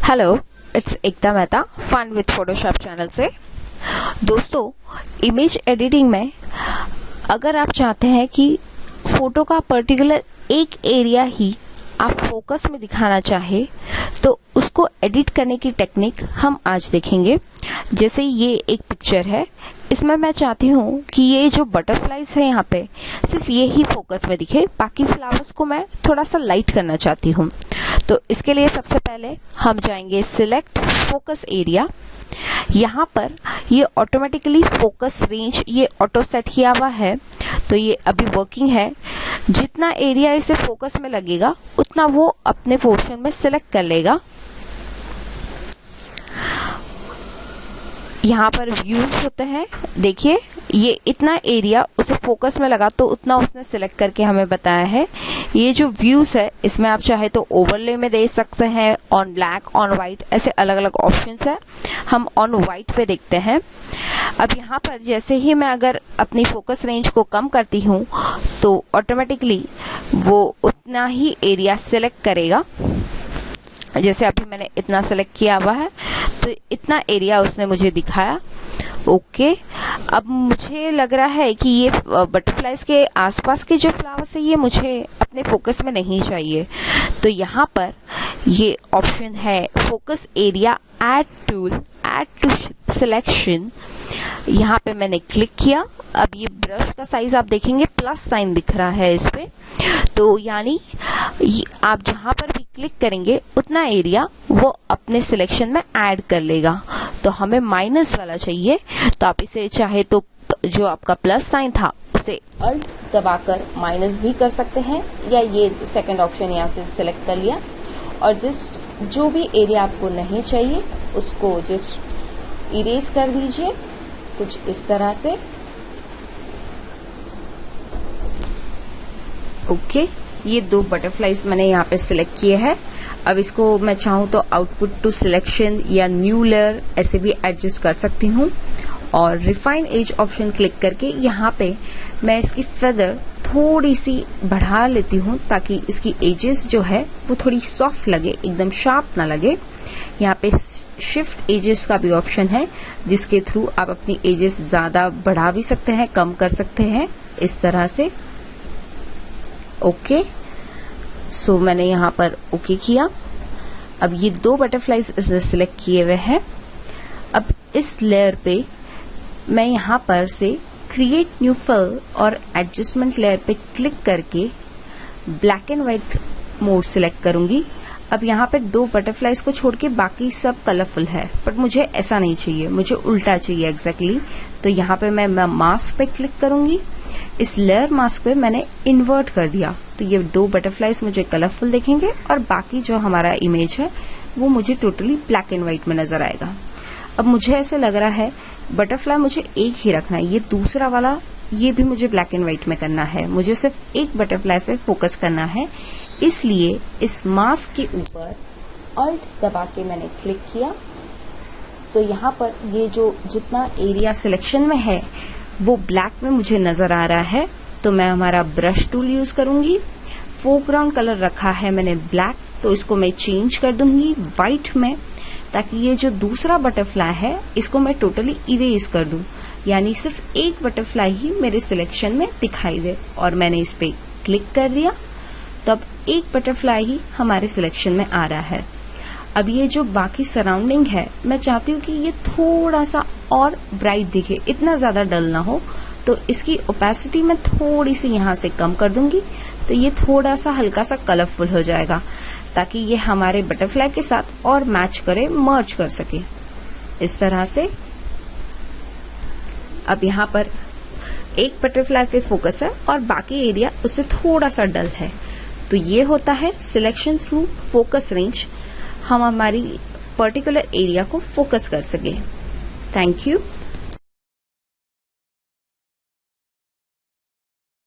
Hello, it's Ekta Mehta fun with Photoshop channel से। दोस्तों, image editing में अगर आप चाहते हैं कि फोटो का पर्टिकुलर एक एरिया ही आप फोकस में दिखाना चाहे तो उसको एडिट करने की टेक्निक हम आज देखेंगे। जैसे ये एक पिक्चर है, इसमें मैं चाहती हूँ कि ये जो बटरफ्लाईज है यहाँ पे सिर्फ ये ही फोकस में दिखे, बाकी फ्लावर्स को मैं थोड़ा सा लाइट करना चाहती हूँ। तो इसके लिए सबसे पहले हम जाएंगे सिलेक्ट फोकस एरिया। यहाँ पर ये ऑटोमेटिकली फोकस रेंज ये ऑटो सेट किया हुआ है, तो ये अभी वर्किंग है। जितना एरिया इसे फोकस में लगेगा उतना वो अपने पोर्शन में सिलेक्ट कर लेगा। यहाँ पर व्यूज होते हैं, देखिए ये इतना एरिया उसे फोकस में लगा तो उतना उसने सिलेक्ट करके हमें बताया है। ये जो व्यूज है इसमें आप चाहे तो ओवरले में दे सकते हैं, ऑन ब्लैक, ऑन वाइट, ऐसे अलग अलग ऑप्शंस है। हम ऑन वाइट पे देखते हैं। अब यहाँ पर जैसे ही मैं अगर अपनी फोकस रेंज को कम करती हूँ तो ऑटोमेटिकली वो उतना ही एरिया सिलेक्ट करेगा। जैसे अभी मैंने इतना सिलेक्ट किया हुआ है तो इतना एरिया उसने मुझे दिखाया। ओके, अब मुझे लग रहा है कि ये बटरफ्लाईज के आसपास के जो फ्लावर्स है ये मुझे अपने फोकस में नहीं चाहिए। तो यहाँ पर ये ऑप्शन है focus area, add tool, add to selection. यहाँ पे मैंने क्लिक किया। अब ये ब्रश का साइज आप देखेंगे प्लस साइन दिख रहा है इस पे, तो यानी आप जहां पर भी क्लिक करेंगे उतना एरिया वो अपने सिलेक्शन में ऐड कर लेगा। तो हमें माइनस वाला चाहिए, तो आप इसे चाहे तो जो आपका प्लस साइन था उसे अल्ट दबाकर माइनस भी कर सकते हैं, या ये सेकंड ऑप्शन यहाँ से सिलेक्ट कर लिया और जस्ट जो भी एरिया आपको नहीं चाहिए उसको जस्ट इरेज कर दीजिए कुछ इस तरह से। ओके, ये दो बटरफ्लाईज मैंने यहाँ पे सिलेक्ट किए हैं। अब इसको मैं चाहूँ तो आउटपुट टू सिलेक्शन या न्यू लेयर ऐसे भी एडजस्ट कर सकती हूँ। और रिफाइन एज ऑप्शन क्लिक करके यहाँ पे मैं इसकी फेदर थोड़ी सी बढ़ा लेती हूँ ताकि इसकी एजेस जो है वो थोड़ी सॉफ्ट लगे, एकदम शार्प ना लगे। यहाँ पे शिफ्ट एजेस का भी ऑप्शन है जिसके थ्रू आप अपनी एजेस ज्यादा बढ़ा भी सकते हैं, कम कर सकते हैं इस तरह से। ओके, सो मैंने यहाँ पर ओके किया। अब ये दो बटरफ्लाईज सिलेक्ट किए हुए हैं। अब इस लेयर पे मैं यहाँ पर से क्रिएट न्यू फिल और एडजस्टमेंट लेयर पे क्लिक करके black and white mode select करूंगी। अब यहाँ पे दो बटरफ्लाईज को छोड़ के बाकी सब कलरफुल है, बट मुझे ऐसा नहीं चाहिए, मुझे उल्टा चाहिए एग्जैक्टली। तो यहाँ पे मैं मास्क पे क्लिक करूंगी। इस लेयर मास्क पे मैंने इन्वर्ट कर दिया, तो ये दो बटरफ्लाईज मुझे कलरफुल दिखेंगे और बाकी जो हमारा इमेज है वो मुझे टोटली ब्लैक एंड व्हाइट में नजर आएगा। अब मुझे ऐसे लग रहा है बटरफ्लाई मुझे एक ही रखना है, ये दूसरा वाला ये भी मुझे ब्लैक एंड व्हाइट में करना है, मुझे सिर्फ एक बटरफ्लाई पे फोकस करना है। इसलिए इस मास्क के ऊपर अल्ट दबा के मैंने क्लिक किया, तो यहाँ पर ये जो जितना एरिया सिलेक्शन में है वो ब्लैक में मुझे नजर आ रहा है। तो मैं हमारा ब्रश टूल यूज करूंगी। फोरग्राउंड कलर रखा है मैंने ब्लैक, तो इसको मैं चेंज कर दूंगी व्हाइट में, ताकि ये जो दूसरा बटरफ्लाई है इसको मैं टोटली इरेज कर दूं, यानी सिर्फ एक बटरफ्लाई ही मेरे सिलेक्शन में दिखाई दे। और मैंने इस पे क्लिक कर दिया, तो अब एक बटरफ्लाई ही हमारे सिलेक्शन में आ रहा है। अब ये जो बाकी सराउंडिंग है मैं चाहती हूँ कि ये थोड़ा सा और ब्राइट दिखे, इतना ज्यादा डल ना हो, तो इसकी ओपेसिटी मैं थोड़ी सी यहाँ से कम कर दूंगी, तो ये थोड़ा सा हल्का सा कलरफुल हो जाएगा ताकि ये हमारे बटरफ्लाई के साथ और मैच करे, मर्ज कर सके इस तरह से। अब यहाँ पर एक बटरफ्लाई पे फोकस है और बाकी एरिया उससे थोड़ा सा डल है। तो ये होता है सिलेक्शन थ्रू फोकस रेंज, हम हमारी पर्टिकुलर एरिया को फोकस कर सके। Thank you.